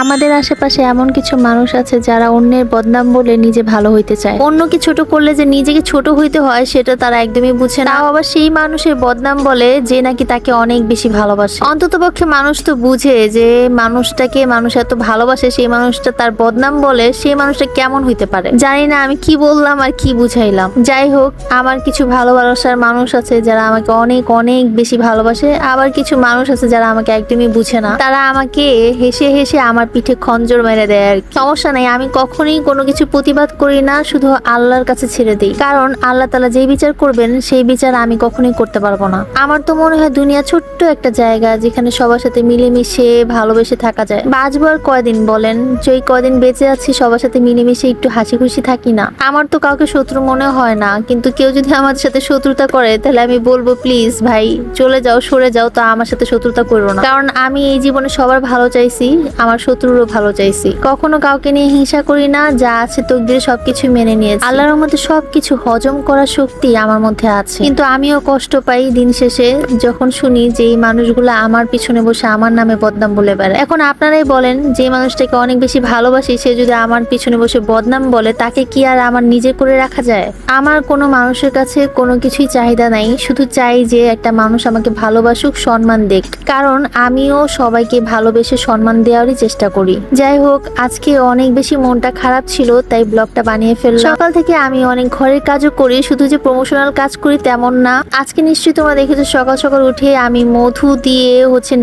আমাদের আশেপাশে এমন কিছু মানুষ আছে যারা অন্যের বদনাম বলে নিজে ভালো হইতে চায়। অন্যকে ছোট করলে যে নিজেকে ছোট হইতে হয় সেটা তারা একদমই বুঝে না। তাও আবার সেই মানুষের বদনাম বলে যে নাকি তাকে অনেক বেশি ভালোবাসে। অন্ততপক্ষে মানুষ তো বুঝে যে মানুষটাকে মানুষ এত ভালোবাসে, সেই মানুষটা তার বদনাম বলে, সেই মানুষটা কেমন হইতে পারে। জানি না আমি কি বললাম আর কি বুঝাইলাম। যাই হোক, আমার কিছু ভালোবাসার মানুষ আছে যারা আমাকে অনেক অনেক বেশি ভালোবাসে, আবার কিছু মানুষ আছে যারা আমাকে একদমই বুঝে না। তারা আমাকে হেসে হেসে আমার পিঠে খঞ্জর মেরে দেয় আর কি। সমস্যা নাই, আমি কখনোই কোনো কিছু প্রতিবাদ করি না, শুধু আল্লাহর কাছে ছেড়ে দিই। কারণ আল্লাহ তাআলা যেই বিচার করবেন সেই বিচার আমি কখনোই করতে পারবো না। আমার তো মনে হয় দুনিয়া ছোট্ট একটা জায়গা যেখানে সবার সাথে মিলেমিশে ভালোবেসে থাকা যায়। বাঁচবো আর কয়দিন বলেন? যে কয়দিন বেঁচে আছি সবার সাথে মিলেমিশে একটু হাসি খুশি থাকি না? আমার তো কাউকে শত্রু মনে হয় না, কিন্তু কেউ যদি আমার সাথে শত্রুতা করে তাহলে আমি বলবো প্লিজ ভাই চলে যাও, সরে যাও, তো আমার সাথে শত্রুতা করো না। কারণ আমি এই জীবনে সবার ভালো চাইছি, আমার শত্রুরও ভালো চাইছি। কখনো কাউকে নিয়ে হিংসা করি না, যা আছে তকদিরে সবকিছু মেনে নিয়েছি। আল্লাহর মধ্যে সবকিছু হজম করার শক্তি আমার মধ্যে আছে। কিন্তু আমিও কষ্ট পাই দিন শেষে যখন শুনি যে এই মানুষগুলো আমার পিছনে বসে আমার নামে বদনাম বলে বেড়ায়। এখন আপনারাই বলেন, যে মানুষটাকে অনেক বেশি ভালোবাসি সে যদি আমার পিছনে বসে বদনাম বলে, তাকে কি আর আমার নিজে করে রাখা যায়? আমার কোনো মানুষের কাছে কোনো কিছুই চাহিদা নাই, শুধু চাই যে একটা মানুষ আমাকে ভালোবাসুক, সম্মান দেখ। কারণ আমিও সবাইকে ভালোবেসে সম্মান দেওয়ারই চেষ্টা করি। যাই হোক, আজকে অনেক বেশি মনটা খারাপ ছিল তাই ব্লগটা বানিয়ে ফেললাম। সকাল থেকে আমি অনেক ঘরের কাজও করি, শুধু যে প্রমোশনাল কাজ করি তেমন না। আজকে নিশ্চয়ই তোমরা দেখেছো সকাল সকাল উঠে আমি মধু দিয়ে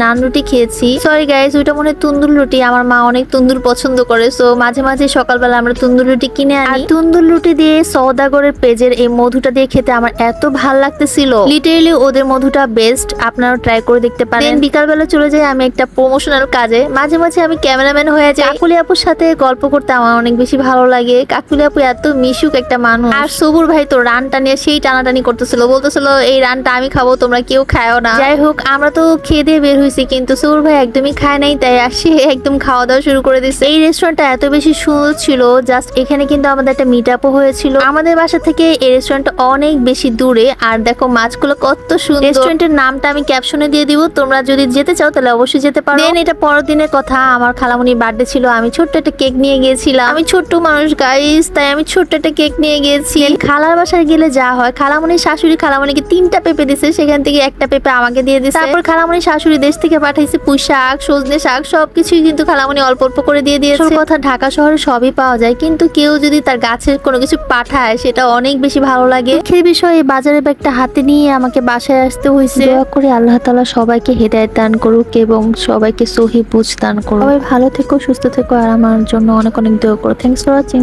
নান রুটি খেয়েছি। সরি গাইস, ওইটা মনে হয় তন্দুর রুটি। আমার মা অনেক তন্দুর পছন্দ করে, সো মাঝে মাঝে সকালবেলা আমরা তন্দুর রুটি কিনে আনি। আর তন্দুর রুটি দিয়ে সওদাগরের পেজের এই মধুটা দিয়ে খেতে আমার এত ভাল লাগতেছিল। লিটারেলি ওদের মধুটা বেস্ট, আপনারা ট্রাই করে দেখতে পারেন। বিকালবেলা চলে যাই আমি একটা প্রমোশনাল কাজে। মাঝে মাঝে আমি ক্যামেরাম্যান হয়ে যাই। কাকুলি আপুর সাথে গল্প করতে আমার অনেক বেশি ভালো লাগে। কাকুলি আপু এত মিশুক একটা মানুষ। আর সবুর ভাই তো রানটা নিয়ে সেই টানাটানি করতেছিল, বলতেছিল এই রানটা আমি খাবো, তোমরা কেউ খায়ও না। যাই হোক, আমরা তো খেয়ে দিয়ে বের হয়েছি, কিন্তু সবুর ভাই একদমই খায় নাই, তাই আসে একদম খাওয়া দাওয়া শুরু করে দিচ্ছে। এই রেস্টুরেন্টটা এত বেশি সুন্দর ছিল, জাস্ট এখানে কিন্তু আমাদের একটা মিট আপও হয়েছিল। আমাদের বাসা থেকে এই রেস্টুরেন্ট অনেক বেশি দূরে। আর দেখো মাছগুলো কত সুন্দর। রেস্টুরেন্টের নামটা আমি ক্যাপশনে দিয়ে দিব, তোমরা যদি যেতে চাও তাহলে অবশ্যই যেতে পারো। দেন এটা পরের দিনের কথা, আমার খালামণির বার্থডে ছিল, আমি ছোট্ট একটা কেক নিয়ে গিয়েছিলাম। আমি ছোট্ট মানুষ গাইস, তাই আমি ছোট্ট একটা কেক নিয়ে গিয়েছি। খালার বাসায় গেলে যা হয়, খালামণির শাশুড়ি খালামণিকে 3টা পেঁপে দিছে, সেখান থেকে একটা পেঁপে আমাকে দিয়ে দিছে। তারপর খালামণির শাশুড়ি দেশ থেকে পাঠাইছে পুঁই শাক, সজনে শাক, সবকিছুই কিন্তু খালামণি অল্প অল্প করে দিয়ে দিয়েছে। কথা ঢাকা শহরে সবই পাওয়া যায়, কিন্তু কেউ যদি তার গাছের কোনো কিছু পাঠায় সেটা অনেক বেশি ভালো লাগে। দুঃখের বিষয়, এই বাজারের ব্যাগটা হাতে নিয়ে আমাকে বাসায় আসতে হয়েছে। দোয়া করে আল্লাহ তাআলা সবাইকে হেদায়েত দান করুক এবং সবাইকে সহি বুঝ দান করুক। সবাই ভালো থেকো, সুস্থ থেকো, আর আমার জন্য অনেক অনেক দোয়া করো। Thanks for watching.